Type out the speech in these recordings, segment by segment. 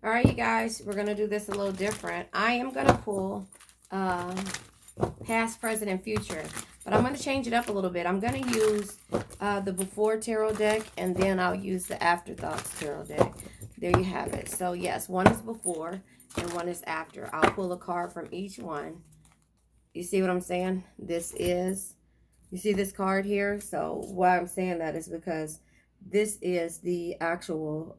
All right, you guys, we're going to do this a little different. I am going to pull past, present, and future, but I'm going to change it up a little bit. I'm going to use the before tarot deck, and then I'll use the afterthoughts tarot deck. There you have it. So, yes, one is before and one is after. I'll pull a card from each one. You see what I'm saying? This is, you see this card here? So, why I'm saying that is because this is the actual,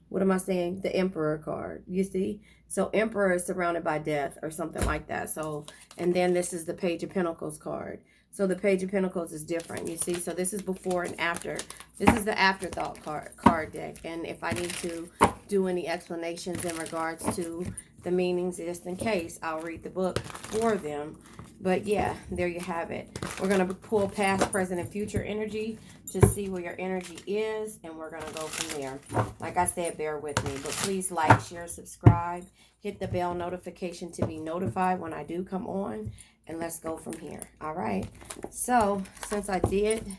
what am I saying? The Emperor card, you see? So Emperor is surrounded by death or something like that. So, and then this is the Page of Pentacles card. So the Page of Pentacles is different, you see? So this is before and after. This is the afterthought card deck. And if I need to do any explanations in regards to the meanings, just in case, I'll read the book for them. But yeah, there you have it. We're going to pull past, present, and future energy to see where your energy is. And we're going to go from there. Like I said, bear with me. But please like, share, subscribe. Hit the bell notification to be notified when I do come on. And let's go from here. All right. So, since I did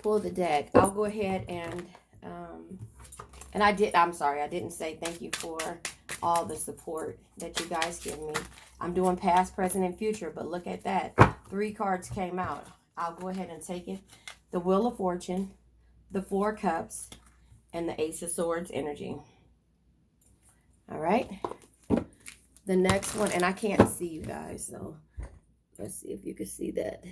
pull the deck, I'll go ahead and I'm sorry, I didn't say thank you for all the support that you guys give me. I'm doing past, present, and future, but look at that. 3 cards came out. I'll go ahead and take it. The Wheel of Fortune, the 4 Cups, and the Ace of Swords energy. All right. The next one, and I can't see you guys, so let's see if you can see that.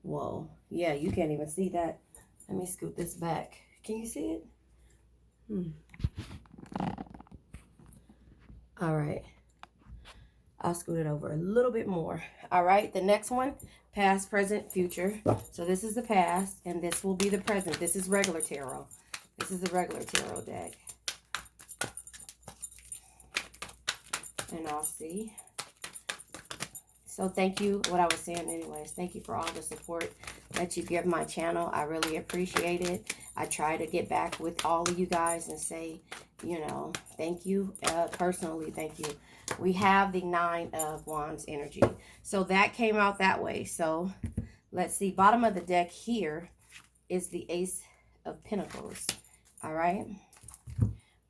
Whoa. Yeah, you can't even see that. Let me scoot this back. Can you see it? All right. I'll scoot it over a little bit more. All right. The next one, past, present, future. So this is the past, and this will be the present. This is regular tarot. This is the regular tarot deck. And I'll see. So thank you, what I was saying anyways, thank you for all the support that you give my channel. I really appreciate it. I try to get back with all of you guys and say, you know, thank you. Personally, thank you. We have the 9 of Wands energy. So that came out that way. So let's see. Bottom of the deck here is the Ace of Pentacles. All right.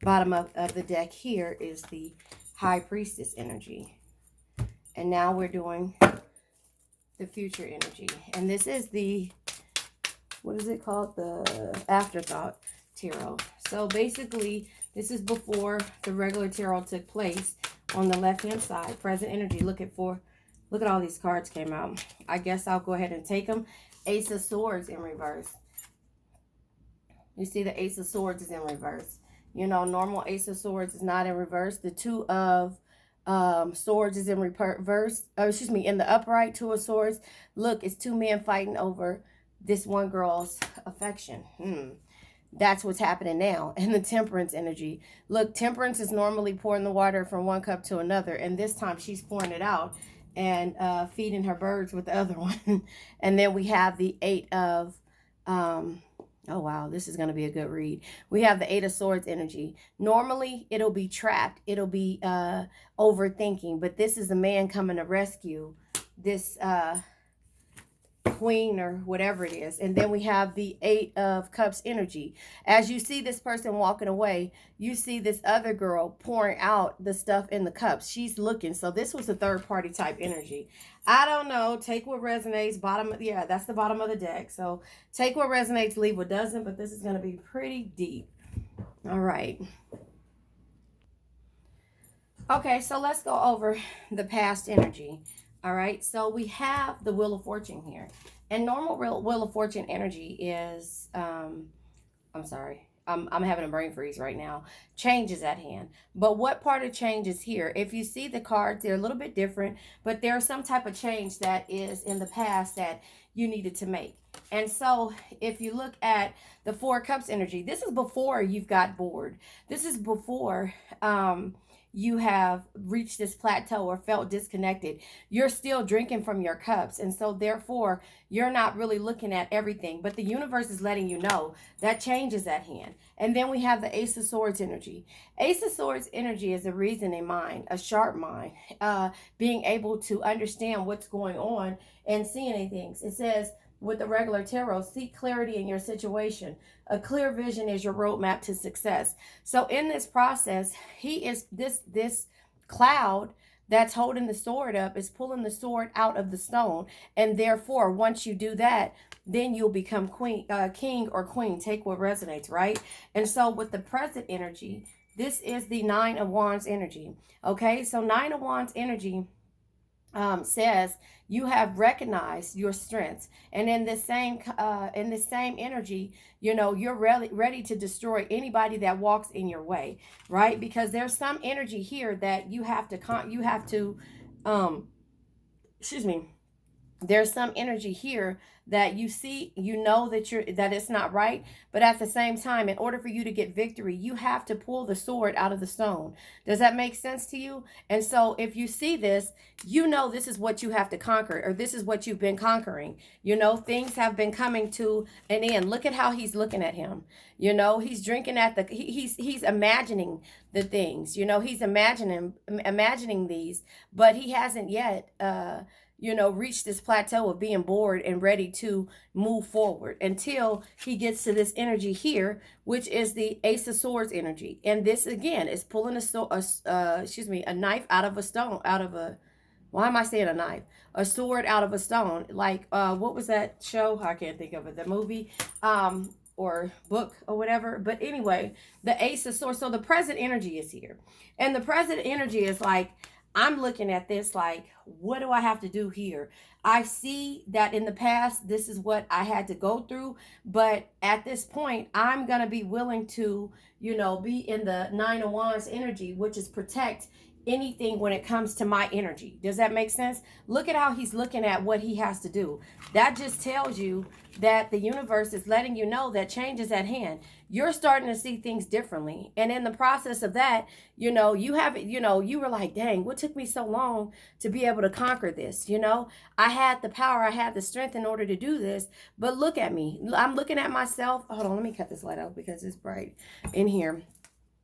Bottom of the deck here is the High Priestess energy. And now we're doing the future energy. And this is the, what is it called? The Afterthought Tarot. So basically, this is before the regular tarot took place. On the left-hand side, present energy. Look at all these cards came out. I guess I'll go ahead and take them. Ace of Swords in reverse. You see the Ace of Swords is in reverse. You know, normal Ace of Swords is not in reverse. The 2 of Swords is in reverse. In the upright. 2 of Swords. Look, it's 2 men fighting over this one girl's affection. That's what's happening now. And the Temperance energy. Look, Temperance is normally pouring the water from one cup to another. And this time she's pouring it out and feeding her birds with the other one. And then we have the 8 of, oh wow, this is going to be a good read. We have the 8 of Swords energy. Normally, it'll be trapped. It'll be overthinking. But this is a man coming to rescue this queen or whatever it is. And then we have the 8 of Cups energy. As you see this person walking away, you see this other girl pouring out the stuff in the cups. She's looking. So this was a third party type energy. I don't know. Take what resonates. Yeah, that's the bottom of the deck. So take what resonates, leave what doesn't. But this is going to be pretty deep. All right. Okay, so let's go over the past energy. All right, so we have the Wheel of Fortune here. And normal Wheel of Fortune energy is, I'm sorry, I'm having a brain freeze right now. Change is at hand. But what part of change is here? If you see the cards, they're a little bit different, but there's some type of change that is in the past that you needed to make. And so if you look at the 4 Cups energy, this is before you've got bored. This is before you have reached this plateau or felt disconnected. You're still drinking from your cups. And so therefore, you're not really looking at everything. But the universe is letting you know that change is at hand. And then we have the Ace of Swords energy. Ace of Swords energy is a reasoning mind, a sharp mind, being able to understand what's going on and seeing things. It says, with the regular tarot, seek clarity in your situation. A clear vision is your roadmap to success. So in this process, he is this cloud that's holding the sword up is pulling the sword out of the stone, and therefore once you do that, then you'll become king or queen. Take what resonates, right? And so with the present energy, this is the Nine of Wands energy. Okay, so Nine of Wands energy says you have recognized your strengths, and in this same energy, you're ready to destroy anybody that walks in your way, right? Because there's some energy here that you have to excuse me, there's some energy here that you see, that it's not right, but at the same time, in order for you to get victory, you have to pull the sword out of the stone. Does that make sense to you? And so if you see this, this is what you have to conquer, or this is what you've been conquering. Things have been coming to an end. Look at how he's looking at him. He's drinking at he's imagining the things. He's imagining these, but he hasn't yet reach this plateau of being bored and ready to move forward until he gets to this energy here, which is the Ace of Swords energy. And this again is pulling a knife out of a stone, why am I saying a knife? A sword out of a stone. Like, what was that show? I can't think of it. The movie, or book or whatever. But anyway, the Ace of Swords. So the present energy is here. And the present energy is like, I'm looking at this like, what do I have to do here? I see that in the past, this is what I had to go through. But at this point, I'm going to be willing to, be in the Nine of Wands energy, which is protect anything when it comes to my energy. Does that make sense? Look at how he's looking at what he has to do. That just tells you that the universe is letting you know that change is at hand. You're starting to see things differently. And in the process of that, you were like, dang, what took me so long to be able to conquer this? I had the power, I had the strength in order to do this. But look at me. I'm looking at myself. Hold on, let me cut this light out because it's bright in here.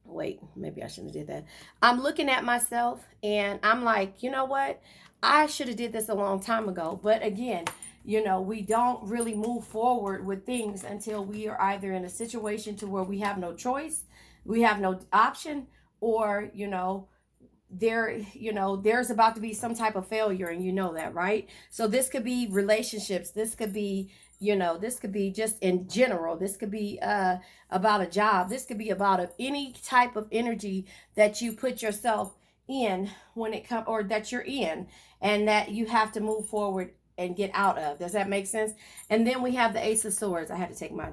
Wait, maybe I shouldn't have did that. I'm looking at myself and I'm like, you know what? I should have did this a long time ago. But again, we don't really move forward with things until we are either in a situation to where we have no choice, we have no option, or, there's about to be some type of failure, and that, right? So this could be relationships. This could be, this could be just in general. This could be about a job. This could be about any type of energy that you put yourself in when it comes, or that you're in, and that you have to move forward and get out of. Does that make sense? And then we have the Ace of Swords. I had to take my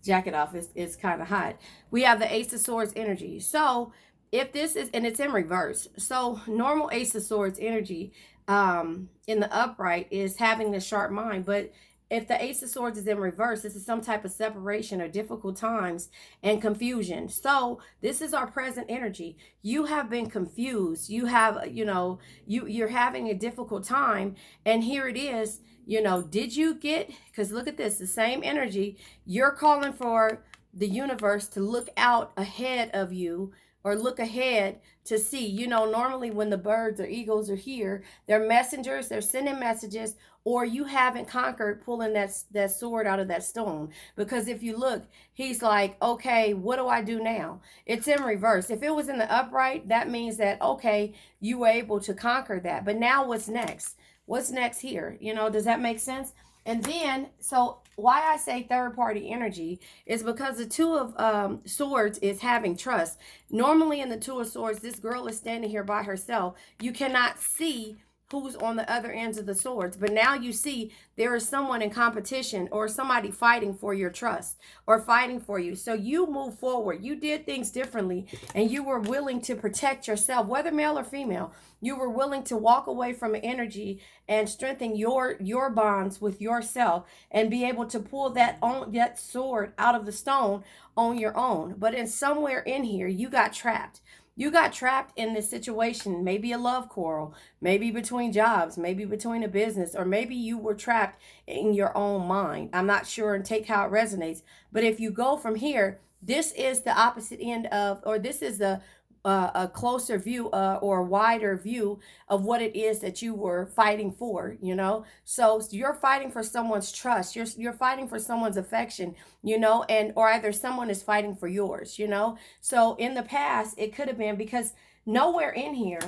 jacket off. It's kind of hot. We have the Ace of Swords energy. So if this is, and it's in reverse. So normal Ace of Swords energy in the upright is having the sharp mind. But if the Ace of Swords is in reverse, this is some type of separation or difficult times and confusion. So this is our present energy. You have been confused. You have, you're having a difficult time. And here it is, did you get, because look at this, the same energy. You're calling for the universe to look out ahead of you, or look ahead to see. Normally when the birds or eagles are here, they're messengers, they're sending messages, or you haven't conquered pulling that sword out of that stone. Because if you look, he's like, okay, what do I do now? It's in reverse. If it was in the upright, that means that, okay, you were able to conquer that. But now what's next? What's next here? Does that make sense? And then, so why I say third party energy is because the Two of Swords is having trust. Normally in the Two of Swords, this girl is standing here by herself. You cannot see who's on the other ends of the swords. But now you see there is someone in competition, or somebody fighting for your trust, or fighting for you. So you move forward. You did things differently, and you were willing to protect yourself, whether male or female. You were willing to walk away from an energy and strengthen your bonds with yourself, and be able to pull that sword out of the stone on your own. But in somewhere in here, you got trapped. You got trapped in this situation, maybe a love quarrel, maybe between jobs, maybe between a business, or maybe you were trapped in your own mind. I'm not sure, and take how it resonates. But if you go from here, this is the opposite end of, or this is the a closer view or a wider view of what it is that you were fighting for, you know. So you're fighting for someone's trust, you're fighting for someone's affection, you know, and or either someone is fighting for yours, you know. So in the past it could have been because nowhere in here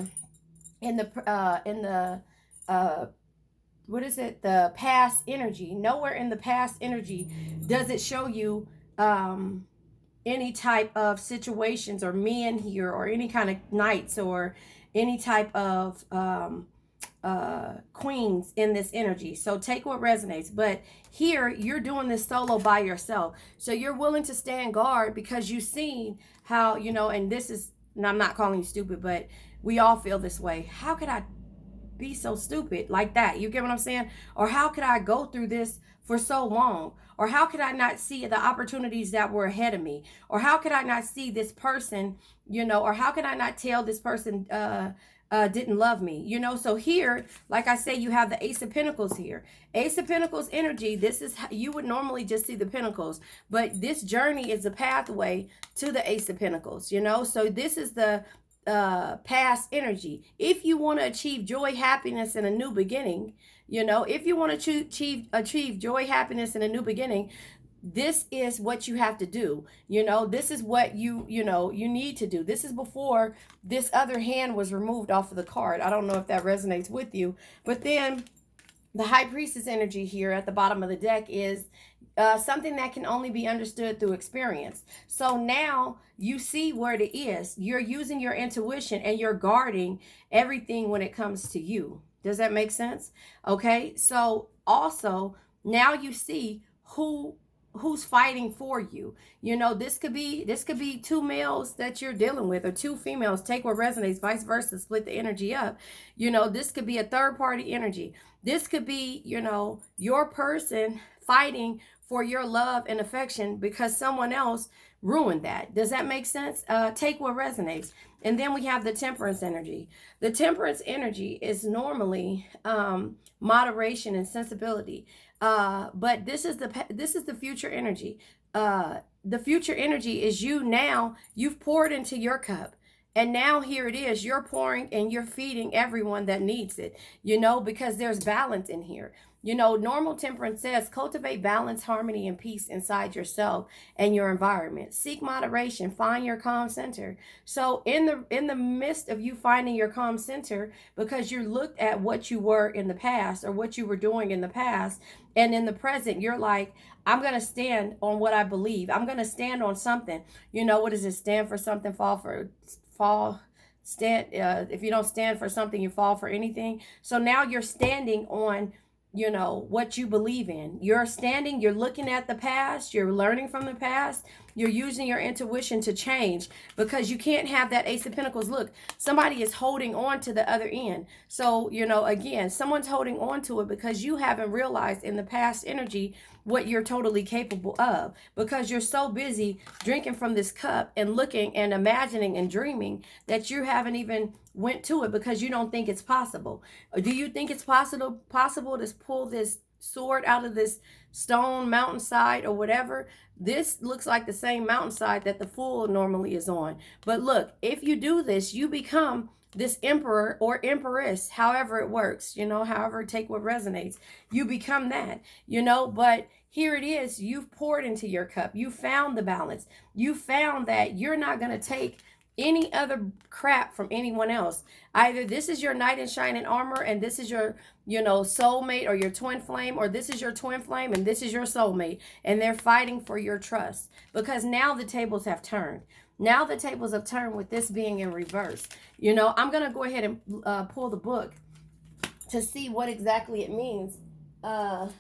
in the uh what is it, the past energy, nowhere in the past energy does it show you any type of situations or men here or any kind of knights or any type of queens in this energy. So take what resonates. But here you're doing this solo by yourself. So you're willing to stand guard because you've seen how, you know, and this is, and I'm not calling you stupid, but we all feel this way. How could I be so stupid like that? You get what I'm saying? Or how could I go through this for so long? Or how could I not see the opportunities that were ahead of me? Or how could I not see this person, you know, or how could I not tell this person didn't love me, you know? So here, like I say, you have the Ace of Pentacles here. Ace of Pentacles energy, this is, you would normally just see the Pentacles, but this journey is a pathway to the Ace of Pentacles, you know? So this is the past energy. If you want to achieve joy, happiness, and a new beginning, you know, if you want to achieve joy, happiness, and a new beginning, this is what you have to do. You know, this is what you know, you need to do. This is before this other hand was removed off of the card. I don't know if that resonates with you, but then the High Priestess energy here at the bottom of the deck is something that can only be understood through experience. So now you see where it is. You're using your intuition and you're guarding everything when it comes to you. Does that make sense? Okay. So also now you see who's fighting for you. You know, this could be two males that you're dealing with or two females. Take what resonates, vice versa, split the energy up. You know, this could be a third party energy. This could be, you know, your person fighting for your love and affection because someone else ruined that. Does that make sense? Take what resonates. And then we have the Temperance energy. The Temperance energy is normally moderation and sensibility. But this is the future energy. The future energy is you now. You've poured into your cup. And now here it is. You're pouring and you're feeding everyone that needs it, you know, because there's balance in here. You know, normal temperance says cultivate balance, harmony, and peace inside yourself and your environment. Seek moderation, find your calm center. So in the midst of you finding your calm center, because you looked at what you were in the past or what you were doing in the past, and in the present, you're like, I'm going to stand on what I believe. I'm going to stand on something. You know, what does it stand for? Something, stand. If you don't stand for something, you fall for anything. So now you're standing on, you know, what you believe in. You're standing, you're looking at the past, you're learning from the past, you're using your intuition to change, because you can't have that Ace of Pentacles. Look, somebody is holding on to the other end. So, you know, again, someone's holding on to it because you haven't realized in the past energy what you're totally capable of, because you're so busy drinking from this cup and looking and imagining and dreaming that you haven't even went to it because you don't think it's possible. Do you think it's possible to pull this sword out of this stone mountainside or whatever? This looks like the same mountainside that the Fool normally is on. But look, if you do this, you become this emperor or empress, however it works, you know, however, take what resonates. You become that, you know, but here it is. You've poured into your cup. You found the balance. You found that you're not going to take any other crap from anyone else. Either this is your knight in shining armor and this is your, you know, soulmate or your twin flame, or this is your twin flame and this is your soulmate, and they're fighting for your trust, because now the tables have turned. Now the tables have turned with this being in reverse. You know, I'm going to go ahead and pull the book to see what exactly it means. And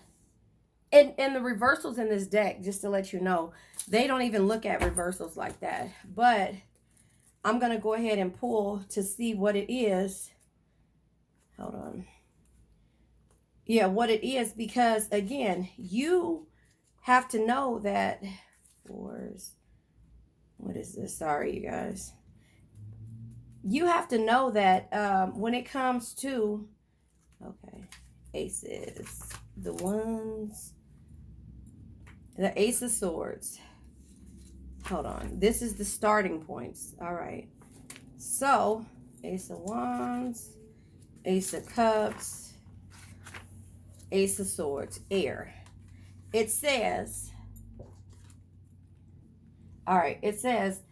the reversals in this deck, just to let you know, they don't even look at reversals like that. But I'm going to go ahead and pull to see what it is. Hold on. Yeah, what it is, because, again, you have to know that... What is this? Sorry, you guys. You have to know that when it comes to... Okay. Aces. The ones... The Ace of Swords. Hold on. This is the starting points. All right. So, Ace of Wands, Ace of Cups, Ace of Swords, air. It says, all right, it says,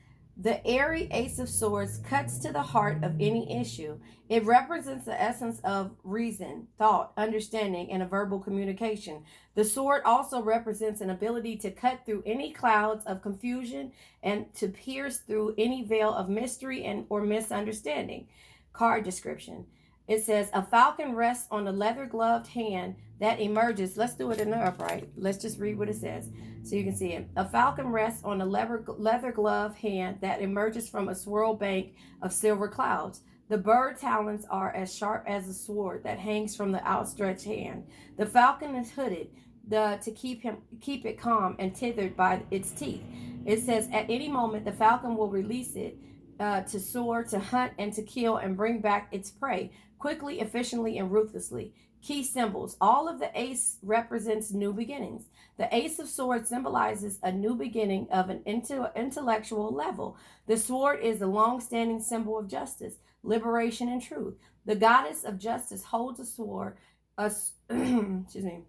the airy Ace of Swords cuts to the heart of any issue. It represents the essence of reason, thought, understanding, and a verbal communication. The sword also represents an ability to cut through any clouds of confusion and to pierce through any veil of mystery and or misunderstanding. Card description. It says, a falcon rests on a leather gloved hand that emerges. Let's do it in the upright. Let's just read what it says so you can see it. A falcon rests on a leather glove hand that emerges from a swirl bank of silver clouds. The bird talons are as sharp as a sword that hangs from the outstretched hand. The falcon is hooded to keep it calm and tethered by its teeth. It says at any moment the falcon will release it to soar, to hunt, and to kill and bring back its prey quickly, efficiently, and ruthlessly. Key symbols. All of the ace represents new beginnings. The Ace of Swords symbolizes a new beginning of an intellectual level. The sword is a long-standing symbol of justice, liberation, and truth. The goddess of justice holds a sword. Excuse me.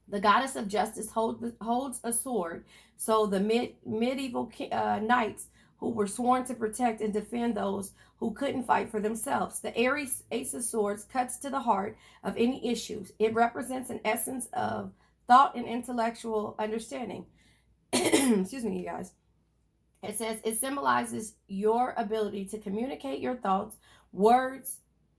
The goddess of justice holds a sword. So the medieval knights who were sworn to protect and defend those who couldn't fight for themselves. The Ace of Swords cuts to the heart of any issues. It represents an essence of thought and intellectual understanding. Excuse me, you guys. It says it symbolizes your ability to communicate your thoughts,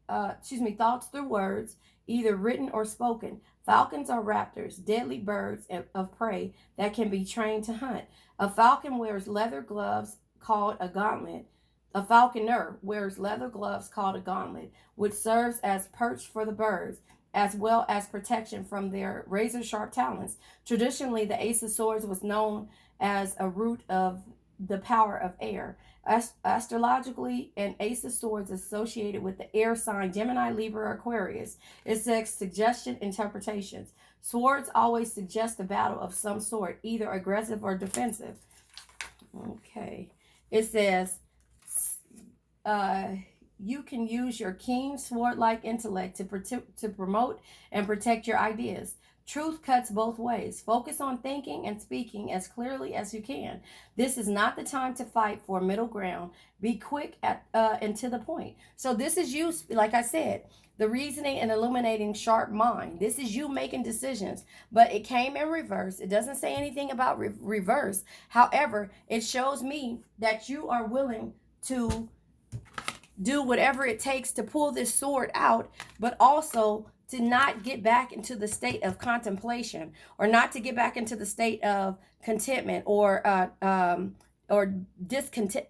thoughts through words, either written or spoken. Falcons are raptors, deadly birds of prey that can be trained to hunt. A falcon wears leather gloves called a gauntlet. A falconer wears leather gloves called a gauntlet, which serves as perch for the birds, as well as protection from their razor-sharp talons. Traditionally, the Ace of Swords was known as a root of the power of air. Astrologically, an Ace of Swords is associated with the air sign Gemini, Libra, Aquarius. It says suggestion interpretations. Swords always suggest a battle of some sort, either aggressive or defensive. Okay. It says, you can use your keen sword-like intellect to promote and protect your ideas. Truth cuts both ways. Focus on thinking and speaking as clearly as you can. This is not the time to fight for middle ground. Be quick and to the point. So this is you, like I said, the reasoning and illuminating sharp mind. This is you making decisions, but it came in reverse. It doesn't say anything about reverse. However, it shows me that you are willing to do whatever it takes to pull this sword out, but also to not get back into the state of contemplation, or not to get back into the state of contentment or discontent,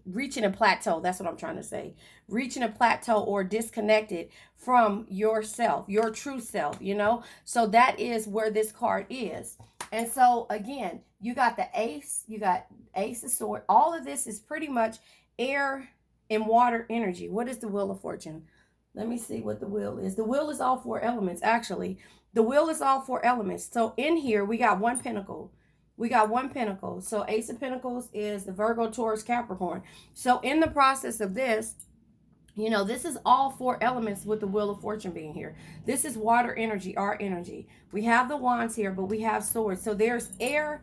reaching a plateau. That's what I'm trying to say. Reaching a plateau or disconnected from yourself, your true self, you know? So that is where this card is. And so again, you got the ace, you got Ace of Swords. All of this is pretty much air and water energy. What is the Wheel of Fortune? Let me see what the wheel is. The wheel is all four elements, actually. The wheel is all four elements. So in here, we got one pentacle. We got one pentacle. So Ace of Pentacles is the Virgo, Taurus, Capricorn. So in the process of this, you know, this is all four elements with the Wheel of Fortune being here. This is water energy, our energy. We have the wands here, but we have swords. So there's air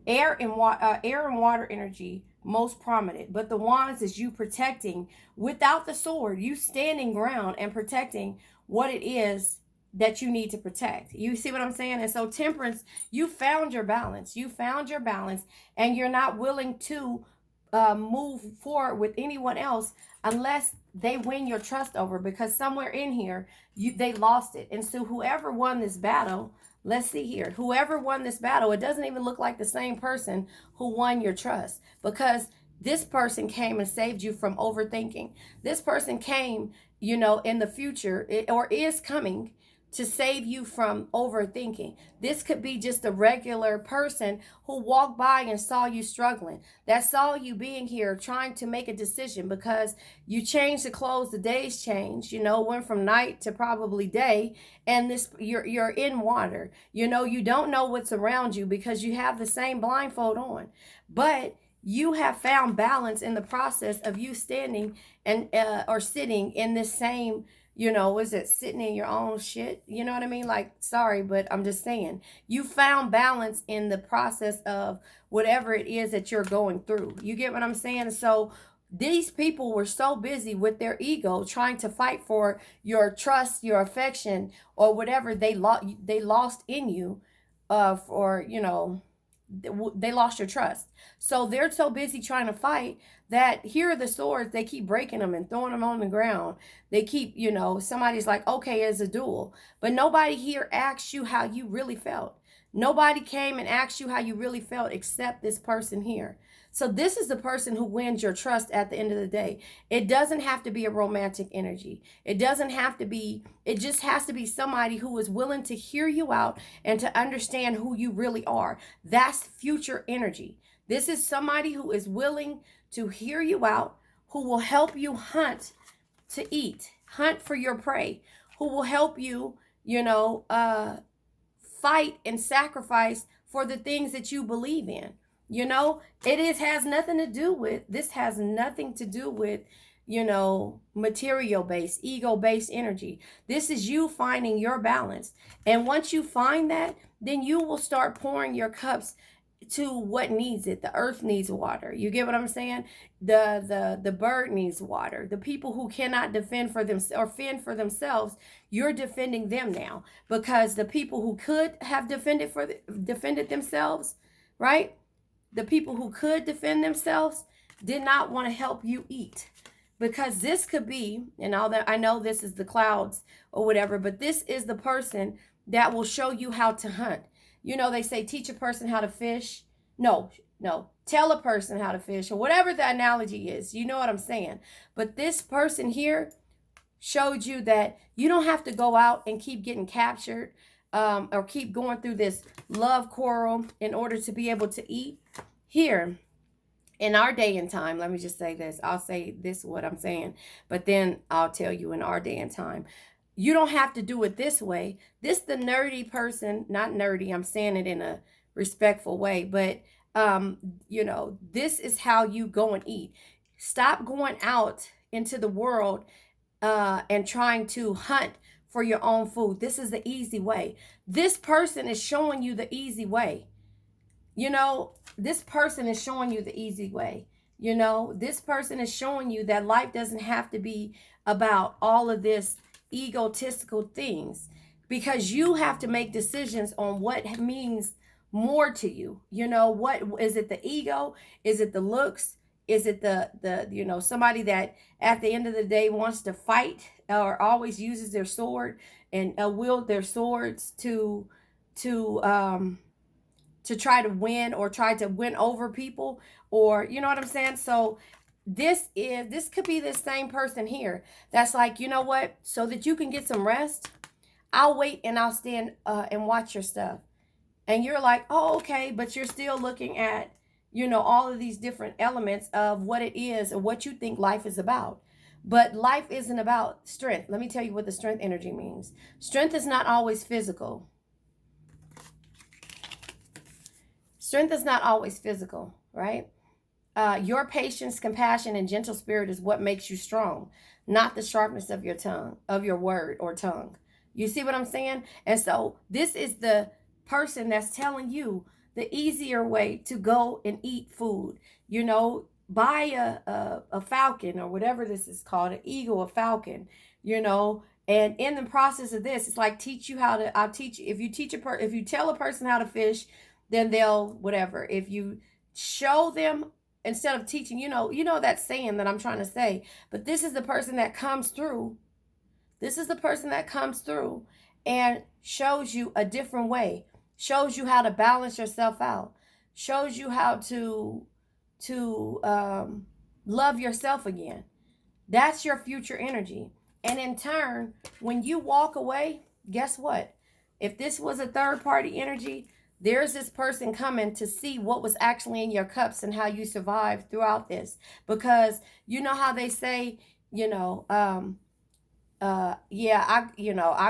and water energy most prominent, but the wands is you protecting without the sword, you standing ground and protecting what it is that you need to protect. You see what I'm saying? And so Temperance, you found your balance. You found your balance, and you're not willing to move forward with anyone else unless they win your trust over, because somewhere in here they lost it. And so whoever won this battle, let's see here, whoever won this battle, it doesn't even look like the same person who won your trust, because this person came and saved you from overthinking. This person came, you know, in the future, or is coming to save you from overthinking. This could be just a regular person who walked by and saw you struggling, that saw you being here trying to make a decision because you changed the clothes, the days changed, you know, went from night to probably day, and this you're in water. You know, you don't know what's around you because you have the same blindfold on. But you have found balance in the process of you standing and or sitting in this same, is it sitting in your own shit? You know what I mean? Like, sorry, but I'm just saying, you found balance in the process of whatever it is that you're going through. You get what I'm saying? So these people were so busy with their ego trying to fight for your trust, your affection, or whatever they lost in you, for they lost your trust. So they're so busy trying to fight that here are the swords. They keep breaking them and throwing them on the ground. They keep, somebody's like, okay, it's a duel. But nobody here asked you how you really felt. Nobody came and asked you how you really felt except this person here. So this is the person who wins your trust at the end of the day. It doesn't have to be a romantic energy. It doesn't have to be, it just has to be somebody who is willing to hear you out and to understand who you really are. That's future energy. This is somebody who is willing to hear you out, who will help you hunt to eat, hunt for your prey, who will help you, fight and sacrifice for the things that you believe in. Has nothing to do with, this has nothing to do with, material based, ego based energy. This is you finding your balance. And once you find that, then you will start pouring your cups to what needs it. The earth needs water. You get what I'm saying? The bird needs water. The people who cannot defend for them or fend for themselves, you're defending them now, because the people who could have defended themselves, right? The people who could defend themselves did not want to help you eat, because this could be, and all that, I know this is the clouds or whatever, but this is the person that will show you how to hunt. They say teach a person how to fish. No, tell a person how to fish, or whatever the analogy is. You know what I'm saying? But this person here showed you that you don't have to go out and keep getting captured, or keep going through this love quarrel in order to be able to eat. Here, in our day and time, let me just say this. I'll say this, what I'm saying, but then I'll tell you in our day and time. You don't have to do it this way. This the nerdy person, not nerdy, I'm saying it in a respectful way, but this is how you go and eat. Stop going out into the world and trying to hunt for your own food. This is the easy way. This person is showing you the easy way. This person is showing you the easy way. This person is showing you that life doesn't have to be about all of this egotistical things, because you have to make decisions on what means more to you. What is it? The ego? Is it the looks? Is it the somebody that at the end of the day wants to fight, or always uses their sword and wield their swords to try to win, or try to win over people, or you know what I'm saying? So this could be the same person here that's like, you know what, so that you can get some rest, I'll wait and I'll stand and watch your stuff. And you're like, oh, okay, but you're still looking at, all of these different elements of what it is or what you think life is about. But life isn't about strength. Let me tell you what the strength energy means. Strength is not always physical. Strength is not always physical, right? Your patience, compassion, and gentle spirit is what makes you strong, not the sharpness of your tongue, of your word or tongue. You see what I'm saying? And so this is the person that's telling you the easier way to go and eat food. Buy a falcon, or whatever this is called, an eagle, a falcon, and in the process of this, it's like I'll teach you. If you tell a person how to fish, then they'll whatever. If you show them instead of teaching, that saying that I'm trying to say. But this is the person that comes through. This is the person that comes through and shows you a different way. Shows you how to balance yourself out. Shows you how to love yourself again. That's your future energy. And in turn, when you walk away, guess what? If this was a third party energy, there's this person coming to see what was actually in your cups and how you survived throughout this. Because you know how they say, I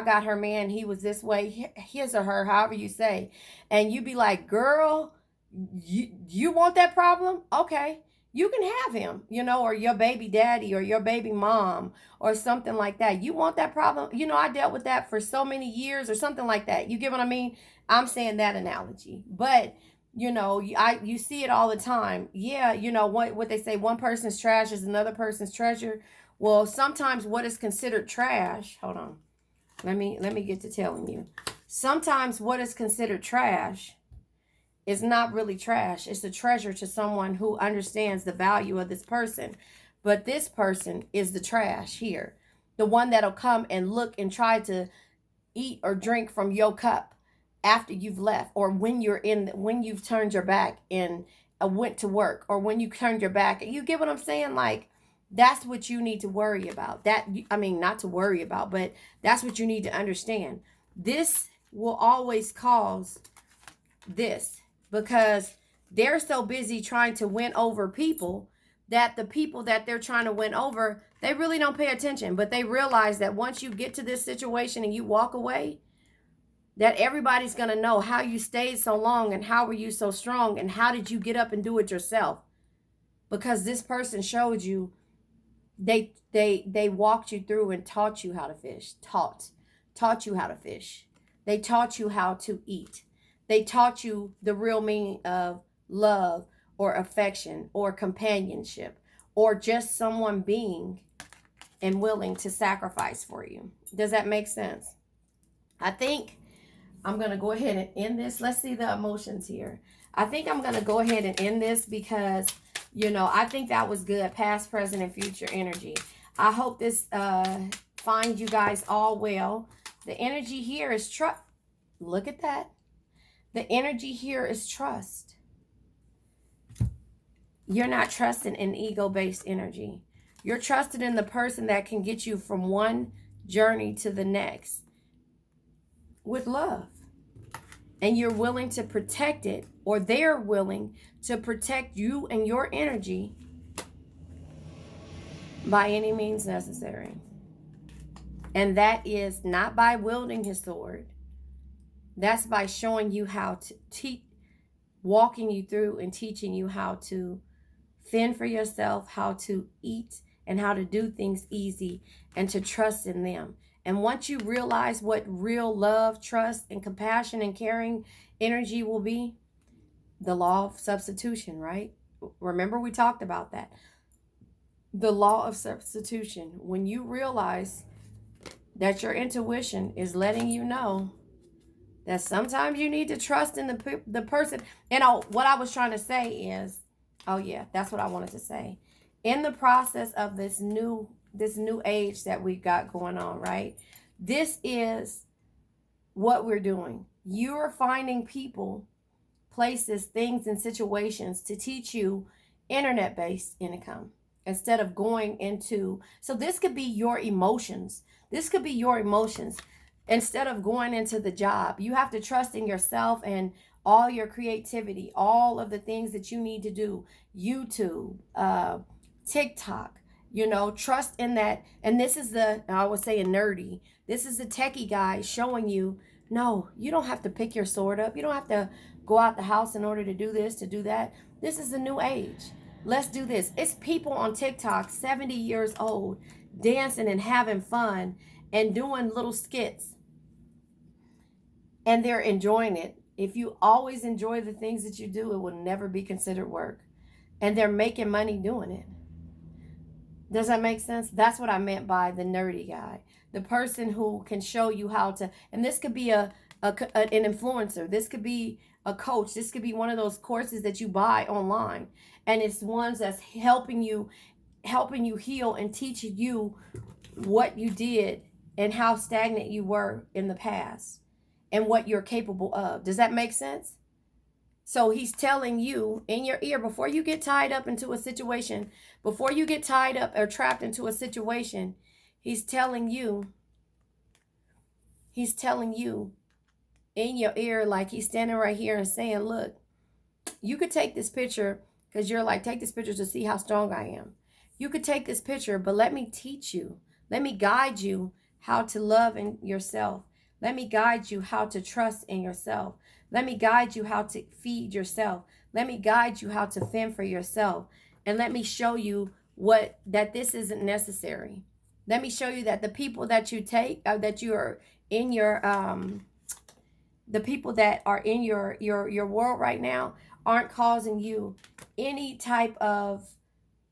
got her man, he was this way, his or her, however you say. And you be like, girl, You want that problem? Okay. You can have him, or your baby daddy or your baby mom or something like that. You want that problem? I dealt with that for so many years or something like that. You get what I mean? I'm saying that analogy. But, you see it all the time. Yeah, what they say, one person's trash is another person's treasure. Well, sometimes what is considered trash, hold on. Let me get to telling you. Sometimes what is considered trash is not really trash. It's a treasure to someone who understands the value of this person. But this person is the trash here. The one that'll come and look and try to eat or drink from your cup after you've left, or when you've turned your back and went to work, or when you turned your back. You get what I'm saying? Like, that's what you need to worry about. Not to worry about, but that's what you need to understand. This will always cause this, because they're so busy trying to win over people that the people that they're trying to win over, they really don't pay attention. But they realize that once you get to this situation and you walk away, that everybody's going to know how you stayed so long and how were you so strong and how did you get up and do it yourself. Because this person showed you, they walked you through and taught you how to fish. Taught you how to fish. They taught you how to eat. They taught you the real meaning of love or affection or companionship, or just someone being and willing to sacrifice for you. Does that make sense? I think I'm going to go ahead and end this. Let's see the emotions here. I think I'm going to go ahead and end this because, I think that was good. Past, present, and future energy. I hope this finds you guys all well. The energy here is trust. Look at that. The energy here is trust. You're not trusting in ego-based energy. You're trusting in the person that can get you from one journey to the next with love. And you're willing to protect it, or they're willing to protect you and your energy by any means necessary. And that is not by wielding his sword. That's by showing you how to teach, walking you through and teaching you how to fend for yourself, how to eat, and how to do things easy, and to trust in them. And once you realize what real love, trust, and compassion and caring energy will be, the law of substitution, right? Remember we talked about that. The law of substitution. When you realize that your intuition is letting you know that sometimes you need to trust in the person. And what I was trying to say is, that's what I wanted to say. In the process of this new age that we've got going on, right? This is what we're doing. You're finding people, places, things, and situations to teach you internet-based income instead of going into. So this could be your emotions. This could be your emotions. Instead of going into the job, you have to trust in yourself and all your creativity, all of the things that you need to do. YouTube, TikTok, trust in that. And this is I was saying nerdy. This is the techie guy showing you, no, you don't have to pick your sword up. You don't have to go out the house in order to do this, to do that. This is the new age. Let's do this. It's people on TikTok, 70 years old, dancing and having fun and doing little skits. And they're enjoying it. If you always enjoy the things that you do, it will never be considered work. And they're making money doing it. Does that make sense? That's what I meant by the nerdy guy. The person who can show you how to, and this could be an influencer. This could be a coach. This could be one of those courses that you buy online. And it's ones that's helping you heal and teaching you what you did and how stagnant you were in the past and what you're capable of. Does that make sense? So he's telling you in your ear, before you get tied up into a situation, before you get tied up or trapped into a situation, he's telling you in your ear, like he's standing right here and saying, look, you could take this picture, because you're like, take this picture to see how strong I am. You could take this picture, but let me teach you. Let me guide you how to love in yourself. Let me guide you how to trust in yourself. Let me guide you how to feed yourself. Let me guide you how to fend for yourself. And let me show you that this isn't necessary. Let me show you that the people that you take, that you are in your, the people that are in your world right now aren't causing you any type of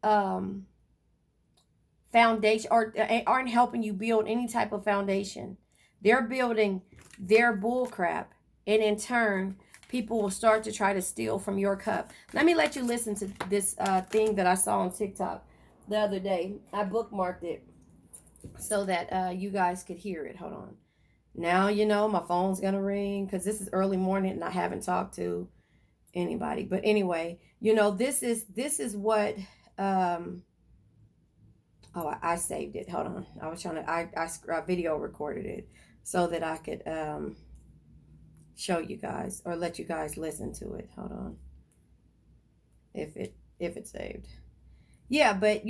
um, foundation, or aren't helping you build any type of foundation. They're building their bull crap, and in turn, people will start to try to steal from your cup. Let me let you listen to this thing that I saw on TikTok the other day. I bookmarked it so that you guys could hear it. Hold on. Now you know my phone's gonna ring because this is early morning and I haven't talked to anybody. But anyway, this is what oh, I saved it. Hold on. I was trying to I video recorded it so that I could show you guys or let you guys listen to it. Hold on. If it's saved. Yeah, but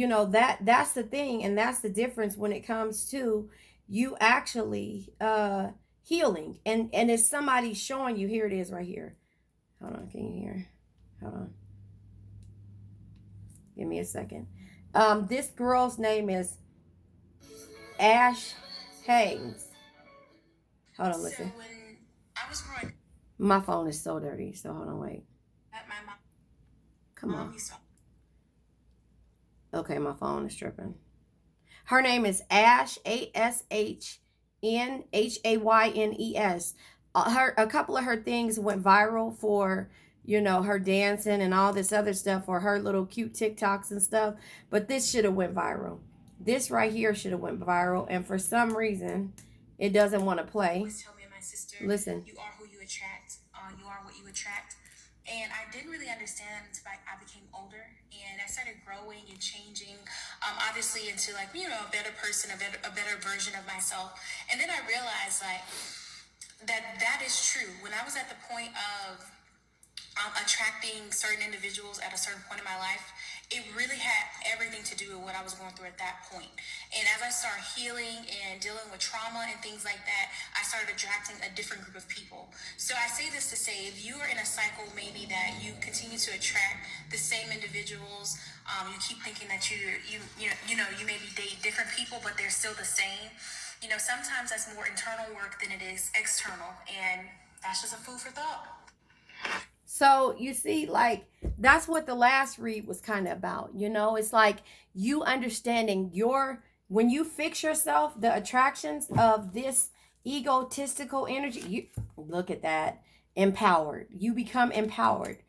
that's the thing, and that's the difference when it comes to you actually healing. And if somebody's showing you, here it is right here. Hold on, can you hear? Hold on. Give me a second. This girl's name is Ash Haynes. Hold on, listen. So when I was growing, my phone is so dirty, so hold on, wait. Come on. Okay, my phone is tripping. Her name is Ash, ASHNHAYNES. A couple of her things went viral for, her dancing and all this other stuff, for her little cute TikToks and stuff. But this should have went viral. This right here should have went viral, and for some reason, it doesn't want to play. Tell me and my sister, listen. You are who you attract. You are what you attract. And I didn't really understand until I became older, and I started growing and changing, obviously into a better person, a better version of myself. And then I realized that is true. When I was at the point of attracting certain individuals at a certain point in my life, it really had everything to do with what I was going through at that point. And as I started healing and dealing with trauma and things like that, I started attracting a different group of people. So I say this to say, if you are in a cycle maybe that you continue to attract the same individuals, you keep thinking that you maybe date different people, but they're still the same. Sometimes that's more internal work than it is external, and that's just a food for thought. So you see, that's what the last read was kind of about. It's like you understanding when you fix yourself, the attractions of this egotistical energy, you look at that, empowered. You become empowered.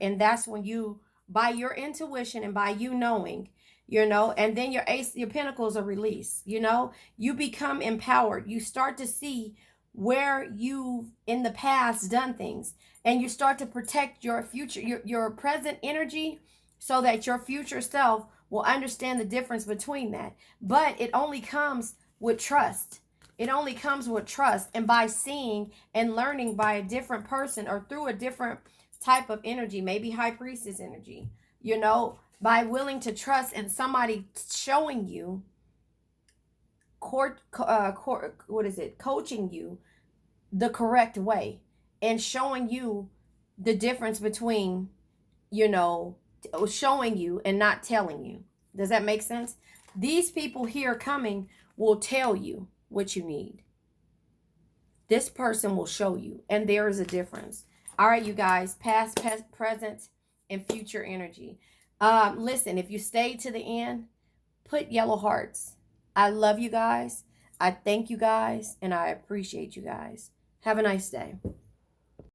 And that's when you, by your intuition and by you knowing, and then your pentacles are released, you become empowered. You start to see where you've in the past done things, and you start to protect your future, your present energy, so that your future self will understand the difference between that. But it only comes with trust. And by seeing and learning by a different person, or through a different type of energy, maybe high priestess energy, by willing to trust and somebody showing you coaching you the correct way, and showing you the difference between, showing you and not telling you. Does that make sense? These people here coming will tell you what you need. This person will show you, and there is a difference. All right, you guys, past, present, and future energy. Listen, if you stayed to the end, put yellow hearts. I love you guys. I thank you guys, and I appreciate you guys. Have a nice day.